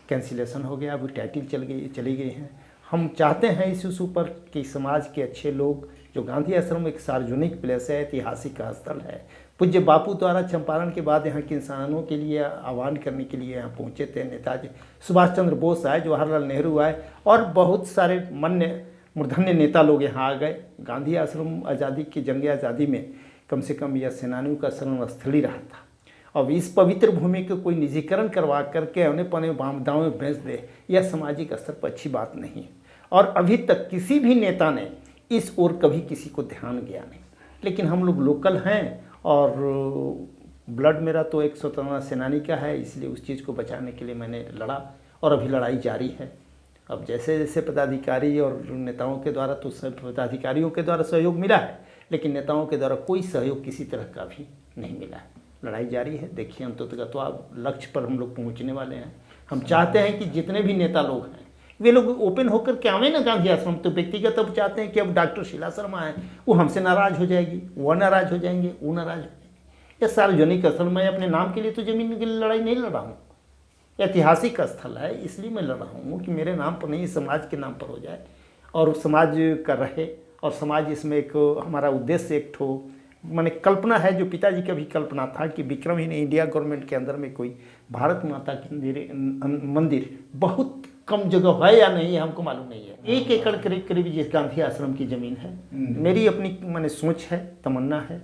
कैंसिलेशन हो गया, अभी टाइटल चली गई हैं। हम चाहते हैं इस इशू पर कि समाज के अच्छे लोग, जो गांधी आश्रम एक सार्वजनिक प्लेस है, ऐतिहासिक स्थल है, पूज्य बापू द्वारा चंपारण के बाद यहाँ के इंसानों के लिए आह्वान करने के लिए यहाँ पहुँचे थे। नेताजी सुभाष चंद्र बोस आए, जवाहरलाल नेहरू आए और बहुत सारे मान्य मूर्धन्य नेता लोग यहाँ आ गए। गांधी आश्रम आज़ादी की जंग आज़ादी में कम से कम यह सेनानियों का शरण स्थल ही रहा था। अब इस पवित्र भूमि को कोई निजीकरण करवा करके उन्हें पने दाव में बेच दे, यह सामाजिक स्तर पर अच्छी बात नहीं है। और अभी तक किसी भी नेता ने इस ओर कभी किसी को ध्यान गया नहीं। लेकिन हम लोग लोकल हैं और ब्लड मेरा तो एक स्वतंत्रता सेनानी का है, इसलिए उस चीज़ को बचाने के लिए मैंने लड़ा और अभी लड़ाई जारी है। अब जैसे जैसे पदाधिकारी और नेताओं के द्वारा, तो सब पदाधिकारियों के द्वारा सहयोग मिला है, लेकिन नेताओं के द्वारा कोई सहयोग किसी तरह का भी नहीं मिला है। लड़ाई जारी है। देखिए, अंततः तो आप लक्ष्य पर हम लोग पहुँचने वाले हैं। हम चाहते हैं कि जितने भी नेता लोग हैं वे लोग ओपन होकर के आवे ना गांधी आश्रम। तो व्यक्तिगत अब चाहते हैं कि अब डॉक्टर शीला शर्मा है, वो हमसे नाराज़ हो जाएगी, वो नाराज़ हो जाएंगे, वो नाराज़ हो जाएंगे। यह सार्वजनिक स्थल, मैं अपने नाम के लिए तो ज़मीन के लिए लड़ाई नहीं लड़ा हूँ। ऐतिहासिक स्थल है, इसलिए मैं लड़ रहा हूँ कि मेरे नाम पर नहीं, समाज के नाम पर हो जाए और समाज का रहे। और समाज इसमें एक हमारा उद्देश्य एक ठो मैंने कल्पना है, जो पिताजी का भी कल्पना था कि विक्रमहीन इंडिया गवर्नमेंट के अंदर में कोई भारत माता की मंदिर बहुत कम जगह है या नहीं है, हमको मालूम नहीं है। 1 एकड़ करीब करीब ये गांधी आश्रम की ज़मीन है। मेरी अपनी मैंने सोच है, तमन्ना है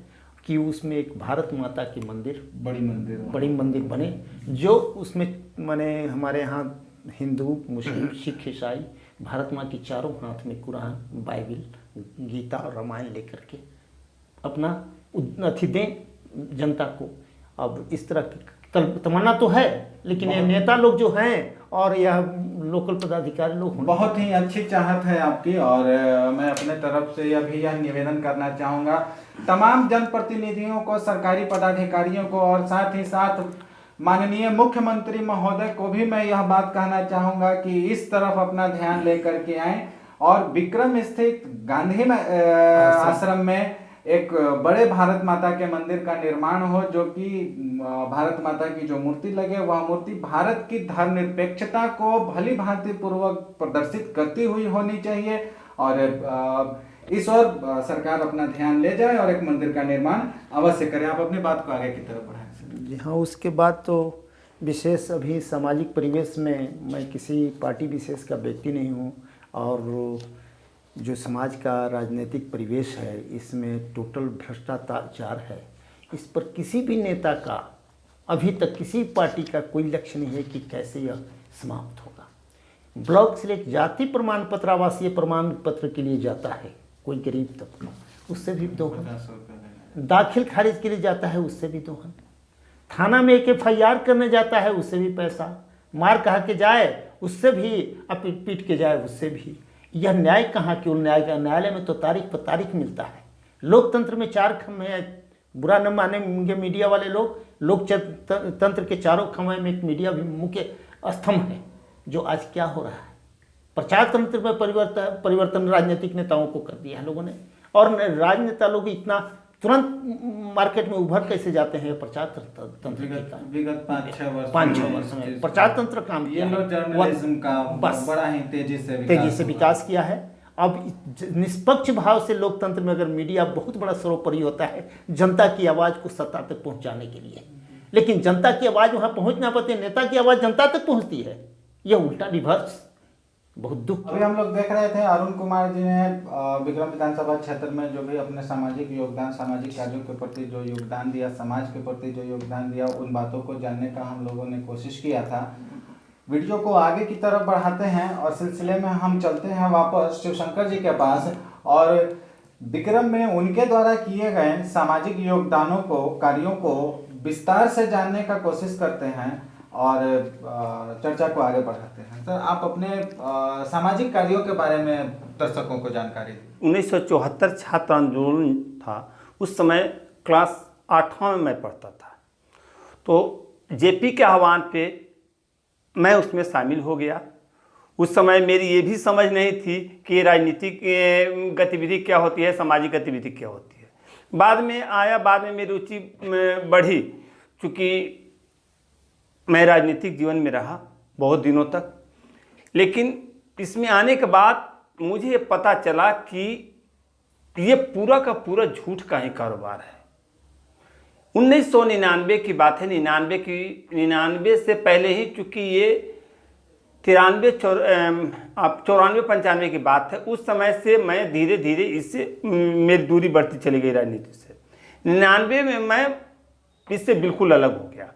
कि उसमें एक भारत माता की मंदिर, बड़ी मंदिर बने, जो उसमें माने हमारे यहाँ हिंदू, मुस्लिम, सिख, ईसाई भारत माँ की चारों हाथ में कुरान, बाइबिल, गीता और रामायण लेकर के अपना अथी दें जनता को। अब इस तरह की तमन्ना तो है, लेकिन ये नेता लोग जो हैं और यह लोकल पदाधिकारी लोग, बहुत ही अच्छी चाहत है आपकी। और मैं अपने तरफ से यह निवेदन करना चाहूँगा तमाम जनप्रतिनिधियों को, सरकारी पदाधिकारियों को और साथ ही साथ माननीय मुख्यमंत्री महोदय को भी मैं यह बात कहना चाहूँगा कि इस तरफ अपना ध्यान लेकर के आएँ और विक्रम स्थित गांधी आश्रम में एक बड़े भारत माता के मंदिर का निर्माण हो, जो कि भारत माता की जो मूर्ति लगे वह मूर्ति भारत की धर्मनिरपेक्षता को भली भांति पूर्वक प्रदर्शित करती हुई होनी चाहिए। और इस ओर सरकार अपना ध्यान ले जाए और एक मंदिर का निर्माण अवश्य करे। आप अपनी बात को आगे की तरफ बढ़ाएं। जी हाँ, उसके बाद तो विशेष अभी सामाजिक परिवेश में मैं किसी पार्टी विशेष का व्यक्ति नहीं हूँ और जो समाज का राजनीतिक परिवेश है इसमें टोटल भ्रष्टाचार है। इस पर किसी भी नेता का अभी तक किसी पार्टी का कोई लक्ष्य नहीं है कि कैसे यह समाप्त होगा। ब्लॉक से लेकर जाति प्रमाण पत्र, आवासीय प्रमाण पत्र के लिए जाता है कोई गरीब तबका, उससे भी दोहन। दाखिल खारिज के लिए जाता है, उससे भी दोहन। थाना में एक FIR करने जाता है, उससे भी पैसा। मार कहा के जाए उससे भी, पीट के जाए उससे भी। यह न्याय कहाँ? क्यों न्यायालय में तो तारीख पर तारीख मिलता है। लोकतंत्र में 4 खम्भे हैं, बुरा न मानेंगे मीडिया वाले लोग। लोकतंत्र के चारों खम्भे में एक मीडिया भी मुख्य स्तंभ है। जो आज क्या हो रहा है, प्रचार तंत्र में परिवर्तन राजनीतिक नेताओं को कर दिया है लोगों ने। और राजनेता लोग इतना तुरंत मार्केट में उभर कैसे जाते हैं? प्रचार तंत्र विगत 5-6 वर्ष में प्रचार तंत्र काम किया, जर्नलिज्म का बस बड़ा ही तेजी से विकास किया है। अब निष्पक्ष भाव से लोकतंत्र में अगर मीडिया बहुत बड़ा सर्वोपरि होता है जनता की आवाज़ को सत्ता तक पहुंचाने के लिए, लेकिन जनता की आवाज़ वहाँ पहुंच ना पाती, नेता की आवाज़ जनता तक पहुंचती है, यह उल्टा रिवर्स, बहुत दुख। अभी हम लोग देख रहे थे अरुण कुमार जी ने विक्रम विधानसभा क्षेत्र में जो भी अपने सामाजिक योगदान, सामाजिक कार्यों के प्रति जो योगदान दिया, समाज के प्रति जो योगदान दिया, उन बातों को जानने का हम लोगों ने कोशिश किया था। वीडियो को आगे की तरफ बढ़ाते हैं और सिलसिले में हम चलते हैं वापस शिवशंकर जी के पास और विक्रम में उनके द्वारा किए गए सामाजिक योगदानों को, कार्यों को विस्तार से जानने का कोशिश करते हैं और चर्चा को आगे बढ़ाते हैं। सर, आप अपने सामाजिक कार्यों के बारे में दर्शकों को जानकारी दें। 1974 छात्र आंदोलन था, उस समय क्लास 8वां में मैं पढ़ता था, तो जेपी के आह्वान पे मैं उसमें शामिल हो गया। उस समय मेरी ये भी समझ नहीं थी कि राजनीतिक गतिविधि क्या होती है, सामाजिक गतिविधि क्या होती है। बाद में आया, बाद में मेरी रुचि बढ़ी, चूँकि मैं राजनीतिक जीवन में रहा बहुत दिनों तक। लेकिन इसमें आने के बाद मुझे ये पता चला कि ये पूरा का पूरा झूठ का ही कारोबार है। 1999 की बात है, 99 से पहले ही, चूँकि ये 94-95 की बात है, उस समय से मैं धीरे धीरे इससे मेरी दूरी बढ़ती चली गई राजनीति से। 99 में मैं इससे बिल्कुल अलग हो गया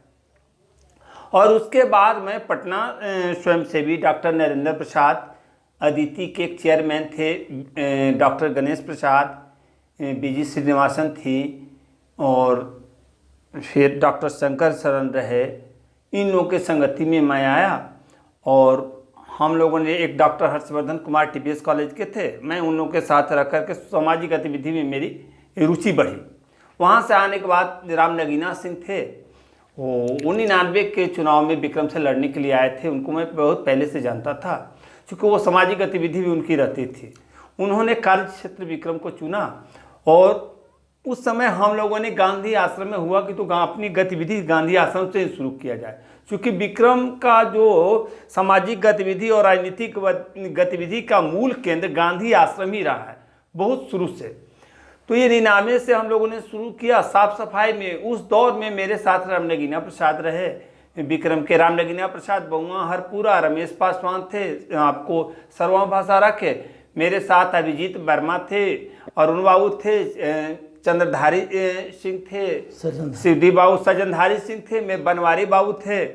और उसके बाद मैं पटना स्वयंसेवी डॉक्टर नरेंद्र प्रसाद, अदिति के एक चेयरमैन थे डॉक्टर गणेश प्रसाद, बीजी श्रीनिवासन थी और फिर डॉक्टर शंकर शरण रहे। इन लोगों के संगति में मैं आया और हम लोगों ने, एक doctor Harshvardhan Kumar TPS college के थे, मैं उन लोगों के साथ रह कर के सामाजिक गतिविधि में मेरी रुचि बढ़ी। वहाँ से आने के बाद राम नगीना सिंह थे, वो 99 के चुनाव में विक्रम से लड़ने के लिए आए थे। उनको मैं बहुत पहले से जानता था, क्योंकि वो सामाजिक गतिविधि भी उनकी रहती थी। उन्होंने कार्य क्षेत्र विक्रम को चुना और उस समय हम लोगों ने गांधी आश्रम में हुआ कि तो अपनी गतिविधि गांधी आश्रम से शुरू किया जाए, क्योंकि विक्रम का जो सामाजिक गतिविधि और राजनीतिक गतिविधि का मूल केंद्र गांधी आश्रम ही रहा है बहुत शुरू से। तो ये 99 से हम लोगों ने शुरू किया साफ सफाई में। उस दौर में मेरे साथ राम नगीना प्रसाद रहे, विक्रम के राम नगीना प्रसाद, बउआ हरपुरा, रमेश पासवान थे, आपको सर्वा भाषा रखे। मेरे साथ अभिजीत वर्मा थे, अरुण बाबू थे, चंद्रधारी सिंह थे, शिवदी बाबू सजनधारी सिंह थे, मैं बनवारी बाबू थे।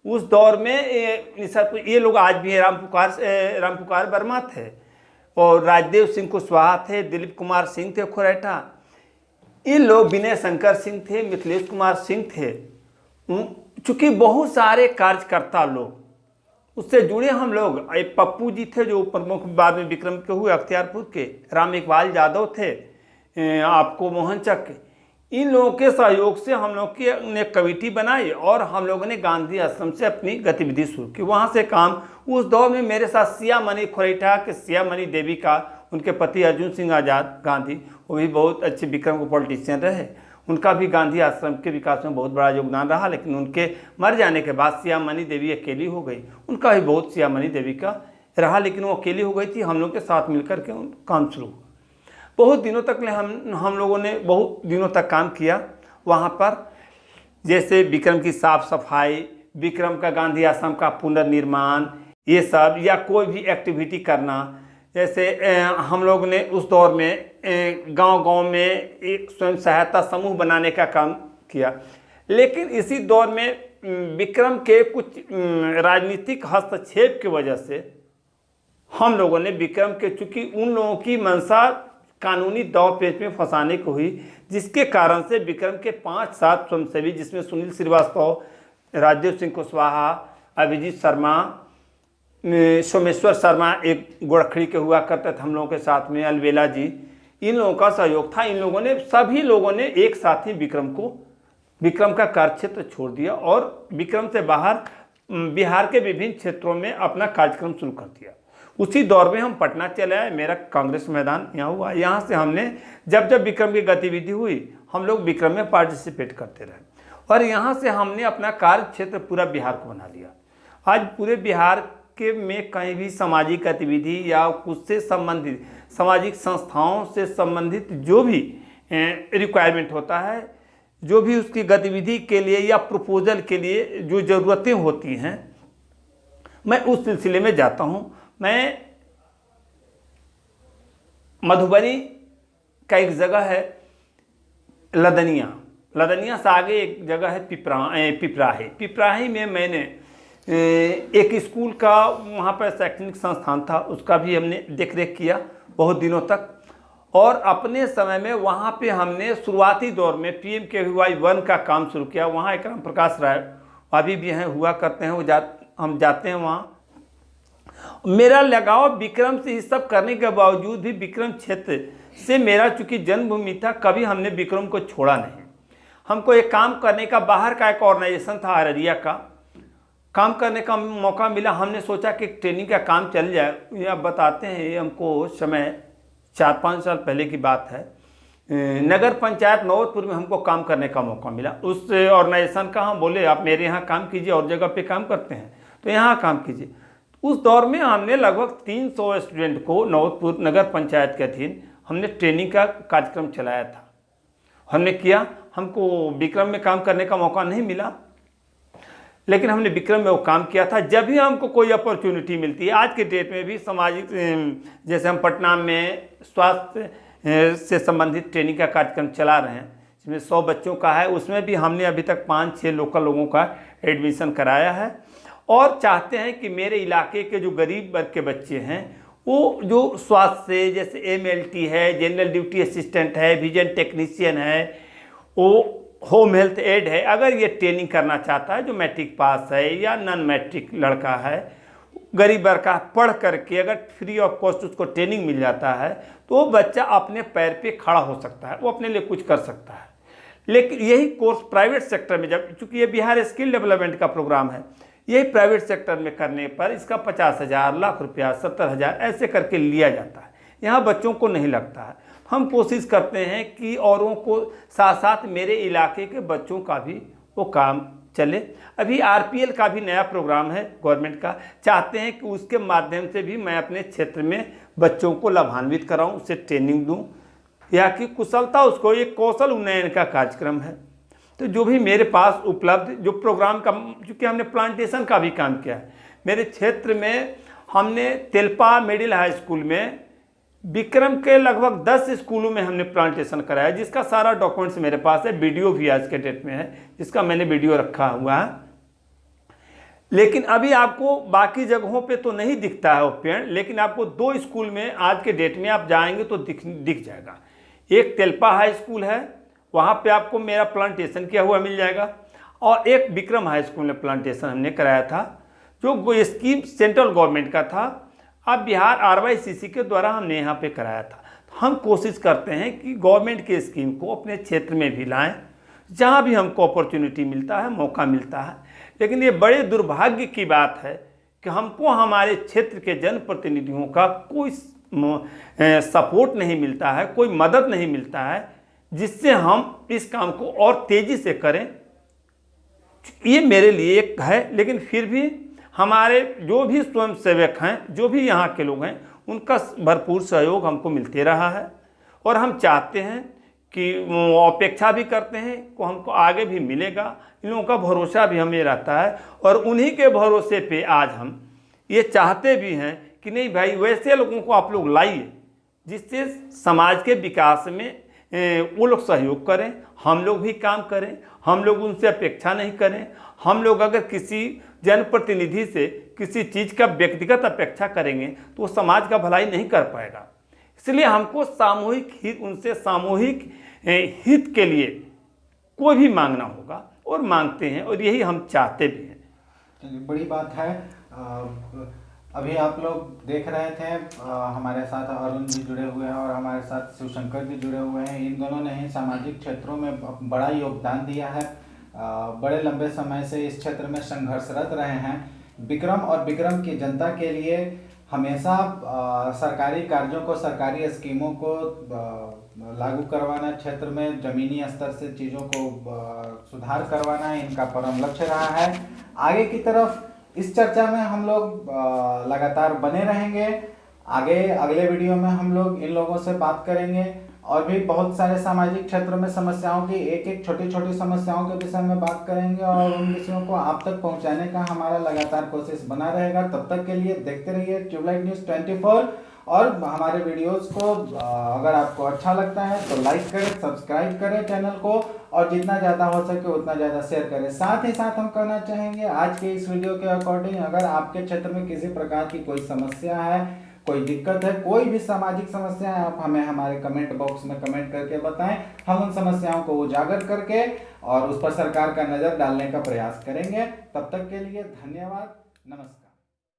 उस दौर में ये लोग आज भी राम पुकार वर्मा थे और राजदेव सिंह कुशवाहा थे, दिलीप कुमार सिंह थे खोरैठा। इन लोग, विनय शंकर सिंह थे, मिथिलेश कुमार सिंह थे। चूँकि बहुत सारे कार्यकर्ता लोग उससे जुड़े हम लोग, एक पप्पू जी थे जो प्रमुख बाद में विक्रम के हुए अख्तियारपुर के, राम इकबाल यादव थे, आपको मोहन चक। इन लोगों के सहयोग से हम लोग की ने कमेटी बनाई और हम लोगों ने गांधी आश्रम से अपनी गतिविधि शुरू की। वहाँ से काम, उस दौर में मेरे साथ सियामणि खोरैठा के सियामणि देवी का, उनके पति अर्जुन सिंह आज़ाद गांधी, वो भी बहुत अच्छे विक्रम के पॉलिटिशियन रहे। उनका भी गांधी आश्रम के विकास में बहुत बड़ा योगदान रहा, लेकिन उनके मर जाने के बाद सियामणि देवी अकेली हो गई। उनका भी बहुत सियामणि देवी का रहा, लेकिन वो अकेली हो गई थी। हम लोग के साथ मिलकर के काम शुरू हुआ। बहुत दिनों तक हम लोगों ने बहुत दिनों तक काम किया वहाँ पर, जैसे विक्रम की साफ सफाई, विक्रम का गांधी आश्रम का पुनर्निर्माण, ये सब, या कोई भी एक्टिविटी करना। जैसे हम लोग ने उस दौर में गांव-गांव में एक स्वयं सहायता समूह बनाने का काम किया। लेकिन इसी दौर में विक्रम के कुछ राजनीतिक हस्तक्षेप की वजह से हम लोगों ने विक्रम के, चूँकि उन लोगों की मंशा कानूनी दाव पेच में फंसाने को हुई, जिसके कारण से विक्रम के 5-7 स्वयंसेवी, जिसमें सुनील श्रीवास्तव, राजदेव सिंह कुशवाहा, अभिजीत शर्मा, सोमेश्वर शर्मा एक गोरखड़ी के हुआ करते थे हम लोगों के साथ में, अलवेला जी, इन लोगों का सहयोग था। इन लोगों ने, सभी लोगों ने एक साथ ही विक्रम का कार्यक्षेत्र छोड़ दिया और विक्रम से बाहर बिहार के विभिन्न क्षेत्रों में अपना कार्यक्रम शुरू कर दिया। उसी दौर में हम पटना चले आए, मेरा कांग्रेस मैदान यहाँ हुआ। यहाँ से हमने जब विक्रम की गतिविधि हुई, हम लोग विक्रम में पार्टिसिपेट करते रहे और यहाँ से हमने अपना कार्य क्षेत्र पूरा बिहार को बना लिया। आज पूरे बिहार के में कहीं भी सामाजिक गतिविधि या उससे संबंधित सामाजिक संस्थाओं से संबंधित जो भी रिक्वायरमेंट होता है, जो भी उसकी गतिविधि के लिए या प्रपोजल के लिए जो ज़रूरतें होती हैं, मैं उस सिलसिले में जाता हूँ। मैं मधुबनी का एक जगह है लदनिया से आगे एक जगह है पिपराही में मैंने एक स्कूल का वहाँ पर शैक्षणिक संस्थान था, उसका भी हमने देख रेख किया बहुत दिनों तक। और अपने समय में वहाँ पे हमने शुरुआती दौर में PMKVY 1 का काम शुरू किया। वहाँ एक राम प्रकाश राय अभी भी हैं, हुआ करते हैं, हम जाते हैं वहाँ। मेरा लगाव विक्रम से इस सब करने के बावजूद भी विक्रम क्षेत्र से मेरा चूँकि जन्मभूमि था, कभी हमने विक्रम को छोड़ा नहीं। हमको एक काम करने का, बाहर का एक ऑर्गेनाइजेशन था अररिया का, काम करने का मौका मिला। हमने सोचा कि ट्रेनिंग का काम चल जाए। ये आप बताते हैं, ये हमको समय 4-5 साल पहले की बात है। नगर पंचायत नौबतपुर में हमको काम करने का मौका मिला। उस ऑर्गेनाइजेशन का हम बोले आप मेरे यहाँ काम कीजिए, और जगह पे काम करते हैं तो यहाँ काम कीजिए। उस दौर में हमने लगभग 300 स्टूडेंट को नौबतपुर नगर पंचायत के अधीन हमने ट्रेनिंग का कार्यक्रम चलाया था, हमने किया। हमको विक्रम में काम करने का मौका नहीं मिला, लेकिन हमने विक्रम में वो काम किया था। जब भी हमको कोई अपॉर्चुनिटी मिलती है, आज के डेट में भी सामाजिक, जैसे हम पटना में स्वास्थ्य से संबंधित ट्रेनिंग का कार्यक्रम चला रहे हैं, जिसमें 100 बच्चों का है, उसमें भी हमने अभी तक 5-6 लोकल लोगों का एडमिशन कराया है। और चाहते हैं कि मेरे इलाके के जो गरीब वर्ग के बच्चे हैं, वो जो स्वास्थ्य से, जैसे MLT है, जनरल ड्यूटी असिस्टेंट है, विजन टेक्नीशियन है, वो होम हेल्थ एड है, अगर ये ट्रेनिंग करना चाहता है, जो मैट्रिक पास है या नॉन मैट्रिक लड़का है, गरीब वर्ग का, पढ़ करके अगर फ्री ऑफ कॉस्ट उसको ट्रेनिंग मिल जाता है, तो वो बच्चा अपने पैर पे खड़ा हो सकता है, वो अपने लिए कुछ कर सकता है। लेकिन यही कोर्स प्राइवेट सेक्टर में, जब चूँकि ये बिहार स्किल डेवलपमेंट का प्रोग्राम है, यही प्राइवेट सेक्टर में करने पर इसका 50,000, लाख रुपया, 70,000 ऐसे करके लिया जाता है। यहाँ बच्चों को नहीं लगता है। हम कोशिश करते हैं कि औरों को साथ साथ मेरे इलाके के बच्चों का भी वो काम चले। अभी RPL का भी नया प्रोग्राम है गवर्नमेंट का, चाहते हैं कि उसके माध्यम से भी मैं अपने क्षेत्र में बच्चों को लाभान्वित कराऊं, उससे ट्रेनिंग दूं, या कि कुशलता, उसको एक कौशल उन्नयन का कार्यक्रम है। तो जो भी मेरे पास उपलब्ध जो प्रोग्राम का, चूँकि हमने प्लांटेशन का भी काम किया है मेरे क्षेत्र में, हमने तेलपा मिडिल हाई स्कूल में, विक्रम के लगभग 10 स्कूलों में हमने प्लांटेशन कराया, जिसका सारा डॉक्यूमेंट्स मेरे पास है। वीडियो भी आज के डेट में है, जिसका मैंने वीडियो रखा हुआ है। लेकिन अभी आपको बाकी जगहों पे तो नहीं दिखता है वो पेड़, लेकिन आपको 2 स्कूल में आज के डेट में आप जाएंगे तो दिख जाएगा। एक तेलपा हाई स्कूल है, वहाँ पे आपको मेरा प्लांटेशन किया हुआ मिल जाएगा, और एक विक्रम हाई स्कूल में प्लांटेशन हमने कराया था, जो स्कीम सेंट्रल गवर्नमेंट का था। अब बिहार RYCC के द्वारा हमने यहाँ पे कराया था। हम कोशिश करते हैं कि गवर्नमेंट के स्कीम को अपने क्षेत्र में भी लाएं, जहाँ भी हमको अपॉर्चुनिटी मिलता है, मौका मिलता है। लेकिन ये बड़े दुर्भाग्य की बात है कि हमको हमारे क्षेत्र के जनप्रतिनिधियों का कोई सपोर्ट नहीं मिलता है, कोई मदद नहीं मिलता है, जिससे हम इस काम को और तेज़ी से करें। ये मेरे लिए एक है, लेकिन फिर भी हमारे जो भी स्वयंसेवक हैं, जो भी यहाँ के लोग हैं, उनका भरपूर सहयोग हमको मिलते रहा है। और हम चाहते हैं कि अपेक्षा भी करते हैं कि हमको आगे भी मिलेगा। इन लोगों का भरोसा भी हमें रहता है, और उन्हीं के भरोसे पे आज हम ये चाहते भी हैं कि नहीं भाई, वैसे लोगों को आप लोग लाइए जिससे समाज के विकास में वो लोग सहयोग करें, हम लोग भी काम करें। हम लोग उनसे अपेक्षा नहीं करें। हम लोग अगर किसी जनप्रतिनिधि से किसी चीज़ का व्यक्तिगत अपेक्षा करेंगे तो वो समाज का भलाई नहीं कर पाएगा। इसलिए हमको सामूहिक हित, उनसे सामूहिक हित के लिए कोई भी मांगना होगा, और मांगते हैं, और यही हम चाहते भी हैं। चलिए, बड़ी बात है। अभी आप लोग देख रहे थे, हमारे साथ अरुण जी जुड़े हुए हैं और हमारे साथ शिवशंकर जी जुड़े हुए हैं। इन दोनों ने ही सामाजिक क्षेत्रों में बड़ा योगदान दिया है, बड़े लंबे समय से इस क्षेत्र में संघर्षरत रहे हैं। विक्रम और विक्रम की जनता के लिए हमेशा सरकारी कार्यों को, सरकारी स्कीमों को लागू करवाना, क्षेत्र में जमीनी स्तर से चीज़ों को सुधार करवाना इनका परम लक्ष्य रहा है। आगे की तरफ इस चर्चा में हम लोग लगातार बने रहेंगे। आगे अगले वीडियो में हम लोग इन लोगों से बात करेंगे और भी बहुत सारे सामाजिक क्षेत्रों में समस्याओं की एक एक छोटी छोटी समस्याओं के विषय में बात करेंगे और उन विषयों को आप तक पहुंचाने का हमारा लगातार कोशिश बना रहेगा। तब तक के लिए देखते रहिए ट्यूबलाइट न्यूज़ 24 और हमारे वीडियोस को अगर आपको अच्छा लगता है तो लाइक करें, सब्सक्राइब करें चैनल को और जितना ज़्यादा हो सके उतना ज़्यादा शेयर करें। साथ ही साथ हम कहना चाहेंगे आज के इस वीडियो के अकॉर्डिंग अगर आपके क्षेत्र में किसी प्रकार की कोई समस्या है, कोई दिक्कत है, कोई भी सामाजिक समस्या है, आप हमें हमारे कमेंट बॉक्स में कमेंट करके बताएं। हम उन समस्याओं को उजागर करके और उस पर सरकार का नज़र डालने का प्रयास करेंगे। तब तक के लिए धन्यवाद, नमस्कार।